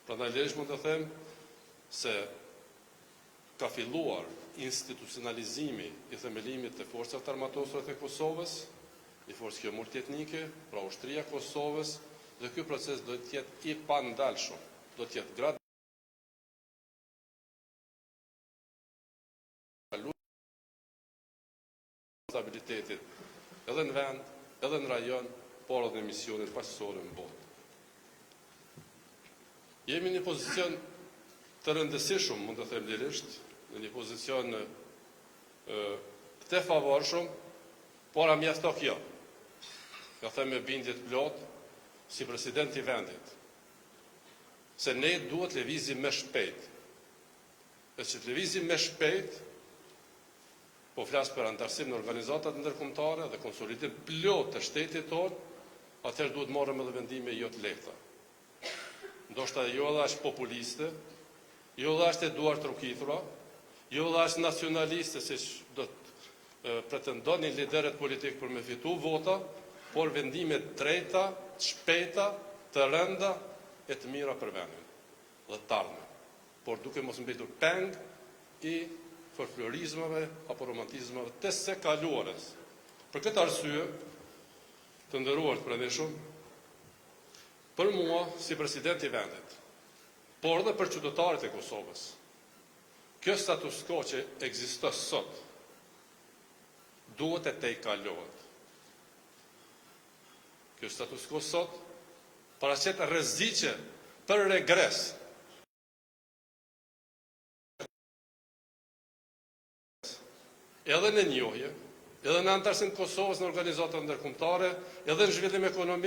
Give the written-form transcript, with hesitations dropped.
Prandaj lesh mund të them se ka filluar institucionalizimi i themelimit të forcat armatosura të Kosovës, një forcë kjo multietnike, pra ushtria e Kosovës, dhe ky proces do të jetë i pandalshëm, do të jetë gradual. Stabilitetit edhe në vend, edhe në rajon, por edhe në misionet paqësore në botë. Jemi në një pozicion të rëndësishëm, mund të them lirisht, në një pozicion të favorshëm, por a mjafto kjo. Ja them me bindje të plotë si president i vendit, se ne duhet lëvizim më shpejt. E që të lëvizim më shpejt, po flas për antarësim në organizatat ndërkombëtare dhe konsolidim plot të shtetit tonë, atëherë duhet marrëm edhe vendime jo të lehta. Ndoshta jo edhe as populiste, jo edhe as të duar trokithura, jo edhe as nacionaliste, siç do të pretendonin liderët politikë për me fitu vota, por vendime të drejta, të shpejta, të rënda e të mira për vendin dhe të ardhmen. Por duke mos mbetur peng i folklorizmave apo romantizmave të së kaluarës. Për këtë arsye, të nderuar të pranishëm, për mua si president i vendit, por edhe për qytetarët e Kosovës, kjo status quo që ekziston sot duhet e tejkalohet. Kjo status quo sot paraqet rreziqe për regres. Edhe në njohje, edhe në antarësim të Kosovës në organizatat ndërkombëtare, edhe në zhvillim ekonomik,